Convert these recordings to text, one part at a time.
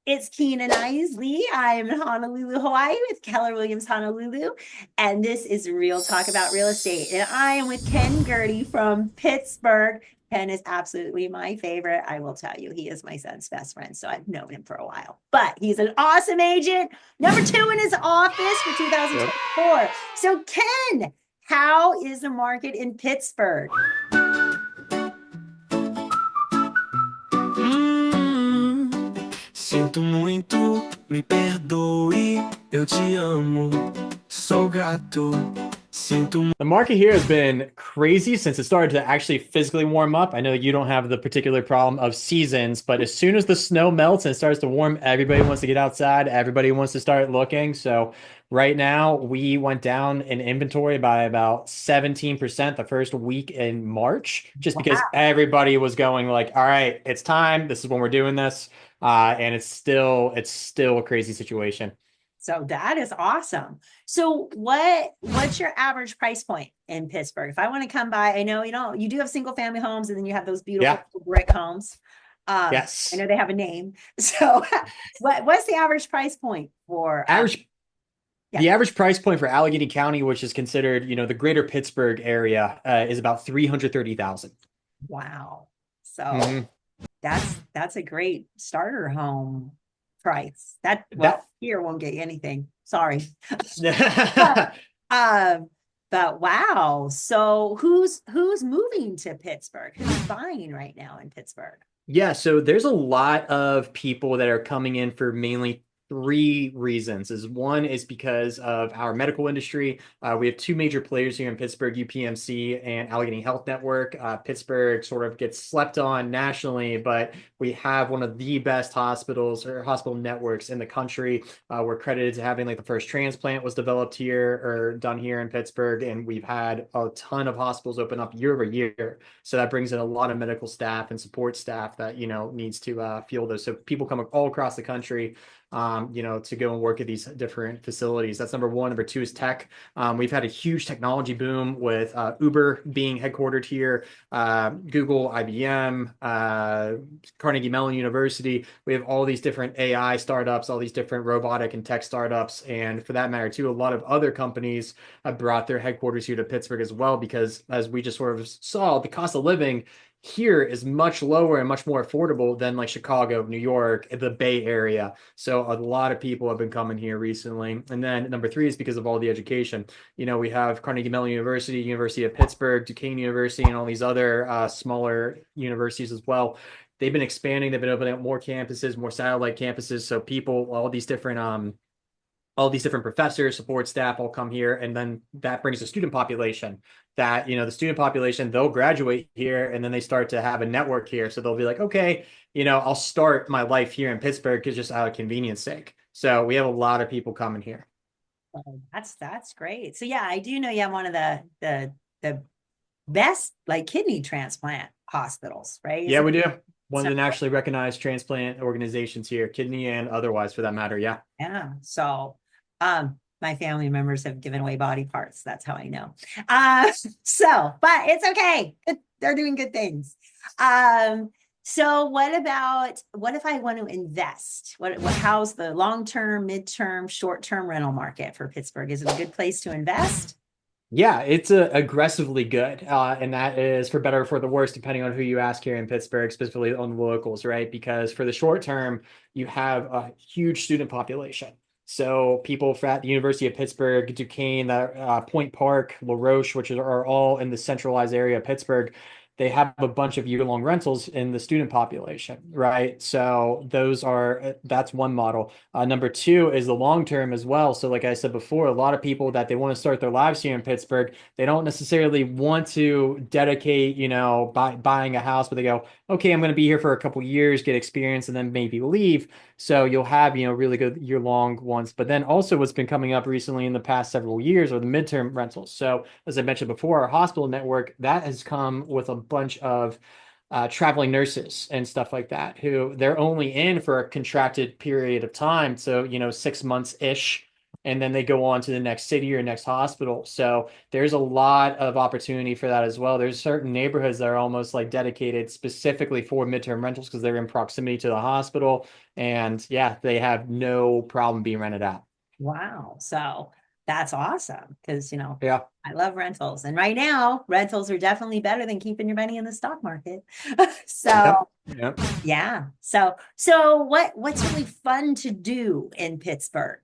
It's Kina Lee. I am in Honolulu, Hawaii with Keller Williams Honolulu. And this is Real Talk About Real Estate. And I am with Ken Girty from Pittsburgh. Ken is absolutely my favorite. I will tell you, he is my son's best friend. So I've known him for a while. But he's an awesome agent. Number two in his office for Yep. 2024. So, Ken, how is the market in Pittsburgh? Hum, Sinto muito, me perdoe, eu te amo, sou grato. Sinto The market here has been crazy since it started to actually physically warm up. I know you don't have the particular problem of seasons, but as soon as the snow melts and it starts to warm, everybody wants to get outside. Everybody wants to start looking. So right now we went down in inventory by about 17% the first week in March, just because Wow. everybody was going like, all right, it's time. This is when we're doing this. And it's still a crazy situation. So that is awesome. So what's your average price point in Pittsburgh? If I want to come by, I know you do have single family homes and then you have those beautiful Yeah. brick homes. I Yes. know they have a name. So what's the average price point for Average yeah. The average price point for Allegheny County, which is considered, the greater Pittsburgh area, is about 330,000. Wow. So Mm-hmm. that's a great starter home price. That That here won't get you anything. Sorry. But Yeah. um but wow. So who's moving to Pittsburgh? Who's buying right now in Pittsburgh? So there's a lot of people that are coming in for mainly three reasons. Is one is because of our medical industry. We have two major players here in Pittsburgh, UPMC and Allegheny Health Network. Pittsburgh sort of gets slept on nationally, but we have one of the best hospitals or hospital networks in the country. We're credited to having like the first transplant was developed here or done here in Pittsburgh, and we've had a ton of hospitals open up year over year. So that brings in a lot of medical staff and support staff that needs to fuel those. So people come all across the country, to go and work at these different facilities. That's number one. Number two is tech. We've had a huge technology boom with Uber being headquartered here, Google, IBM, Carnegie Mellon University. We have all these different AI startups, all these different robotic and tech startups. And for that matter, too, a lot of other companies have brought their headquarters here to Pittsburgh as well, because as we just sort of saw, the cost of living here is much lower and much more affordable than like Chicago, New York, the Bay Area. So a lot of people have been coming here recently. And then number three is because of all the education. We have Carnegie Mellon University, University of Pittsburgh, Duquesne University, and all these other smaller universities as well. They've been expanding. They've been opening up more campuses, more satellite campuses. So people, all these different professors, support staff all come here. And then that brings the student population the student population, they'll graduate here and then they start to have a network here. So they'll be like, okay, I'll start my life here in Pittsburgh because just out of convenience sake. So we have a lot of people coming here. Oh, that's great. So yeah, I do know you have one of the best like kidney transplant hospitals, right? Yeah, we do. One So of the nationally recognized transplant organizations here, kidney and otherwise for that matter. Yeah. yeah. So my family members have given away body parts. That's how I know. But it's okay. They're doing good things. So what if I want to invest? How's the long-term, mid-term, short-term rental market for Pittsburgh? Is it a good place to invest? Yeah, it's aggressively good. And that is for better or for the worse, depending on who you ask here in Pittsburgh, specifically on the locals, right? Because for the short term, you have a huge student population. So people at the University of Pittsburgh, Duquesne, Point Park, La Roche, which are all in the centralized area of Pittsburgh, they have a bunch of year-long rentals in the student population, right? So that's one model. Number two is the long term as well. So like I said before, a lot of people that they want to start their lives here in Pittsburgh, they don't necessarily want to dedicate, buying a house, but they go, okay, I'm going to be here for a couple years, get experience, and then maybe leave. So you'll have, really good year-long ones. But then also what's been coming up recently in the past several years are the midterm rentals. So as I mentioned before, our hospital network, that has come with a bunch of traveling nurses and stuff like that, who they're only in for a contracted period of time. So, 6 months ish. and then they go on to the next city or next hospital. So there's a lot of opportunity for that as well. There's certain neighborhoods that are almost like dedicated specifically for midterm rentals because they're in proximity to the hospital. And yeah, they have no problem being rented out. Wow. So that's awesome because, Yeah. I love rentals. And right now, rentals are definitely better than keeping your money in the stock market. Yep. So, Yep. yeah. So what's really fun to do in Pittsburgh?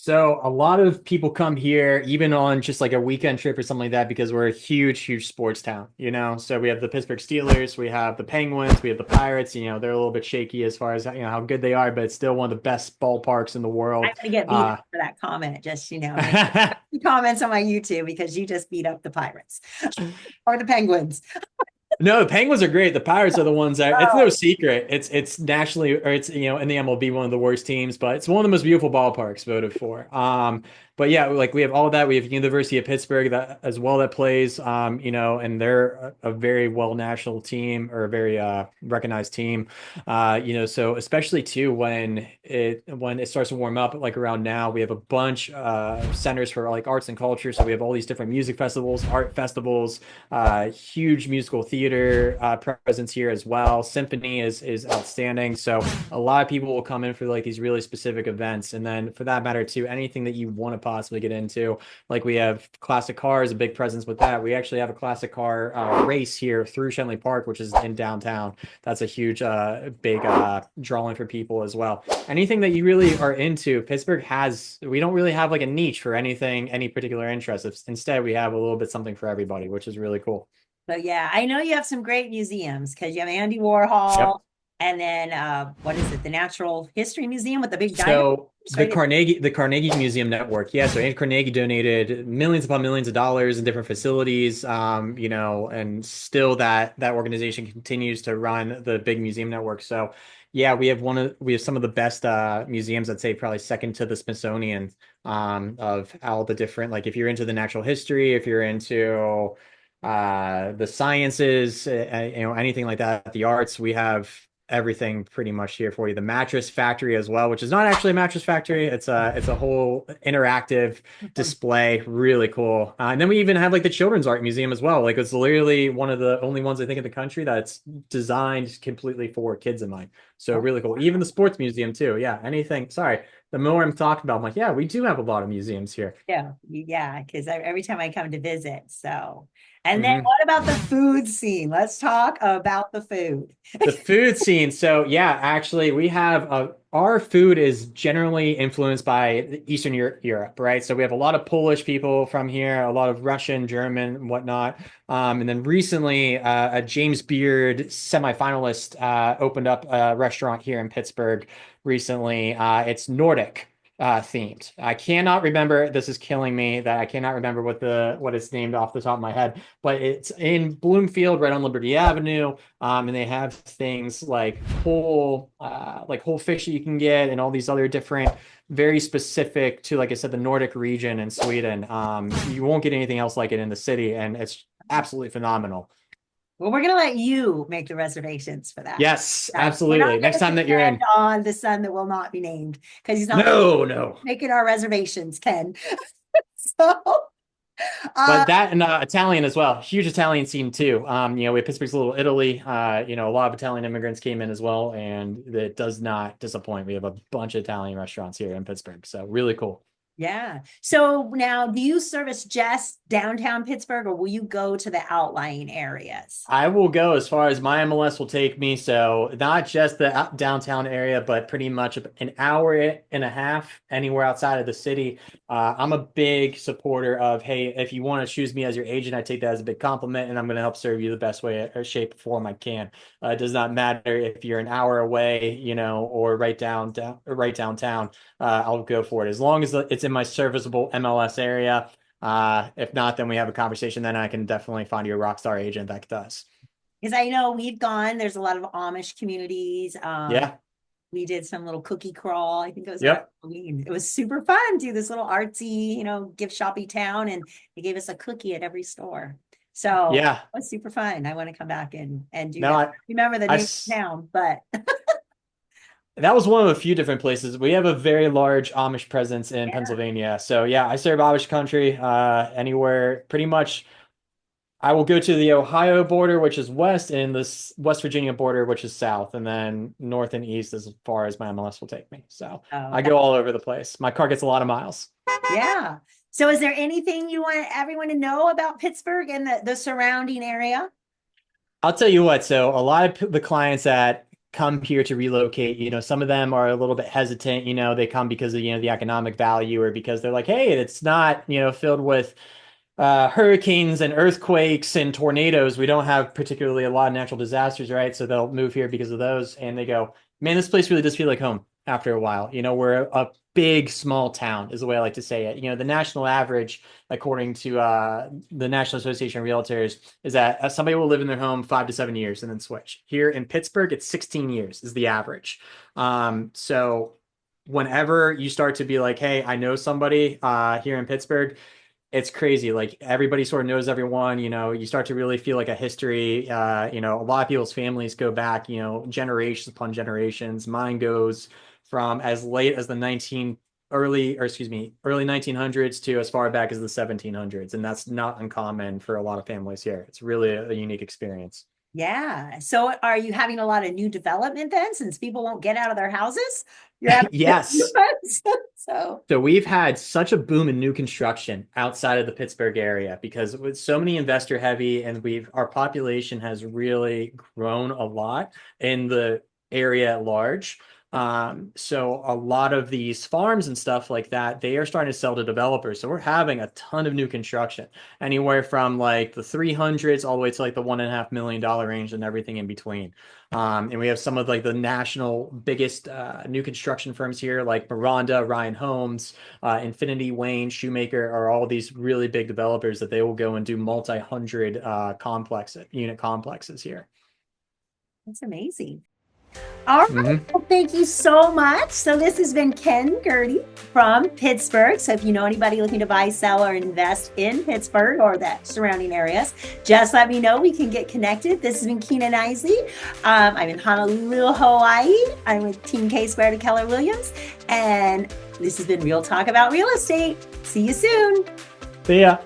So a lot of people come here, even on just like a weekend trip or something like that, because we're a huge, huge sports town, you know? So we have the Pittsburgh Steelers, we have the Penguins, we have the Pirates, you know, they're a little bit shaky as far as, you know, how good they are, but it's still one of the best ballparks in the I'm world. gonna get beat up for that comment. Just, make comments on my YouTube because you just beat up the Pirates or the Penguins. No, the Penguins are great. The Pirates are the ones that it's no Oh, secret. It's nationally or it's in the MLB one of the worst teams, but it's one of the most beautiful ballparks voted for. But yeah, like we have all of that. We have University of Pittsburgh that as well that plays and they're a very well national team or a very recognized team. So especially too when it starts to warm up like around now, we have a bunch centers for like arts and culture. So we have all these different music festivals, art festivals, huge musical theater presence here as well. Symphony is outstanding. So a lot of people will come in for like these really specific events, and then for that matter too, anything that you want to possibly get into. Like we have classic cars, a big presence with that. We actually have a classic car race here through Shenley Park, which is in downtown. That's a huge, big drawing for people as well. Anything that you really are into, Pittsburgh has. We don't really have like a niche for anything, any particular interest. Instead, we have a little bit something for everybody, which is really cool. so yeah, I know you have some great museums because you have Andy Yep. Warhol and then what is it? The Natural History Museum with the big dinosaurs, So right? The Carnegie Museum Network, yeah. So Anne Carnegie donated millions upon millions of dollars in different facilities, and still that organization continues to run the big museum network. So yeah, we have some of the best museums. I'd say probably second to the Smithsonian, of all the different, like if you're into the natural history, if you're into the sciences, anything like that, the arts, we have everything pretty much here for you. The mattress factory as well, which is not actually a mattress factory. It's a whole interactive display, really cool. And then we even have like the Children's Art Museum as well. Like it's literally one of the only ones I think in the country that's designed completely for kids in mind. So really cool. Even the sports museum too. Yeah, anything. Sorry, the more I'm talking about, I'm like, yeah, we do have a lot of museums here. Yeah, because every time I come to visit. So, and then Mhm. what about the food scene? Let's talk about the food. The food scene. So yeah, actually, we have our food is generally influenced by Eastern Europe, right? So we have a lot of Polish people from here, a lot of Russian, German, and whatnot. And then recently, a James Beard semifinalist opened up a restaurant here in Pittsburgh recently. It's Nordic themed. I cannot remember. This is killing me that I cannot remember what it's named off the top of my head, but it's in Bloomfield, right on Liberty Avenue. And they have things like whole fish that you can get, and all these other different, very specific to, like I said, the Nordic region in Sweden. You won't get anything else like it in the city, and it's absolutely phenomenal. Well, we're gonna let you make the reservations for that. Yes, We're not absolutely. going Next to time that you're depend in. on the son that will not be named because he's not No, no. making our reservations, Ken. So, uh, But that and Italian as well. Huge Italian scene too. We have Pittsburgh's Little Italy. A lot of Italian immigrants came in as well, and it does not disappoint. We have a bunch of Italian restaurants here in Pittsburgh, so really cool. yeah. So now, do you service just downtown Pittsburgh, or will you go to the outlying areas? I will go as far as my MLS will take me. So not just the downtown area, but pretty much an hour and a half anywhere outside of the city. I'm a big supporter of, hey, if you want to choose me as your agent, I take that as a big compliment, and I'm going to help serve you the best way or shape or form I can. It does not matter if you're an hour away, or right downtown. I'll go for it as long as it's in my serviceable MLS area. If not, then we have a conversation. Then I can definitely find you a rock star agent that does. Because I know we've gone, there's a lot of Amish communities. Yeah. We did some little cookie crawl. I think it was around Yep. Halloween. It was super fun to this little artsy, gift shoppy town, and they gave us a cookie at every store. So Yeah. it was super fun. I want to come back and do No, that. Remember the I, name of town, but That was one of a few different places. We have a very large Amish presence in Pennsylvania. So yeah, I serve Amish country anywhere pretty much. I will go to the Ohio border, which is west, and the West Virginia border, which is south, and then north and east as far as my MLS will take me. So Oh, I go all over the place. My car gets a lot of miles. yeah. So is there anything you want everyone to know about Pittsburgh and the surrounding area? I'll tell you what. So a lot of the clients that come here to relocate, some of them are a little bit hesitant. They come because of, the economic value, or because they're like, hey, it's not, filled with hurricanes and earthquakes and tornadoes. We don't have particularly a lot of natural disasters, right? So they'll move here because of those. And they go, man, this place really does feel like home after a while. We're a big, small town is the way I like to say it. The national average, according to the National Association of Realtors, is that somebody will live in their home 5 to 7 years and then switch. Here in Pittsburgh, it's 16 years is the average. So whenever you start to be like, hey, I know somebody here in Pittsburgh, it's crazy. Like everybody sort of knows everyone, you start to really feel like a history. A lot of people's families go back, generations upon generations. Mine goes from as late as the early 1900s to as far back as the 1700s. And that's not uncommon for a lot of families here. It's really a unique experience. Yeah. So are you having a lot of new development then, since people won't get out of their houses? You're having Yes. So So we've had such a boom in new construction outside of the Pittsburgh area because with so many investor heavy, and our population has really grown a lot in the area at large. So a lot of these farms and stuff like that, they are starting to sell to developers. So we're having a ton of new construction, anywhere from like the 300s all the way to like the $1.5 million range and everything in between. And we have some of like the national biggest new construction firms here, like Miranda, Ryan Homes, Infinity, Wayne, Shoemaker, are all these really big developers that they will go and do multi-hundred unit complexes here. that's amazing. All right. Well, thank you so much. So this has been Ken Girty from Pittsburgh. So if you know anybody looking to buy, sell, or invest in Pittsburgh or the surrounding areas, just let me know. We can get connected. This has been Kina Knisley. I'm in Honolulu, Hawaii. I'm with Team K Squared and Keller Williams. And this has been Real Talk About Real Estate. See you soon. See ya.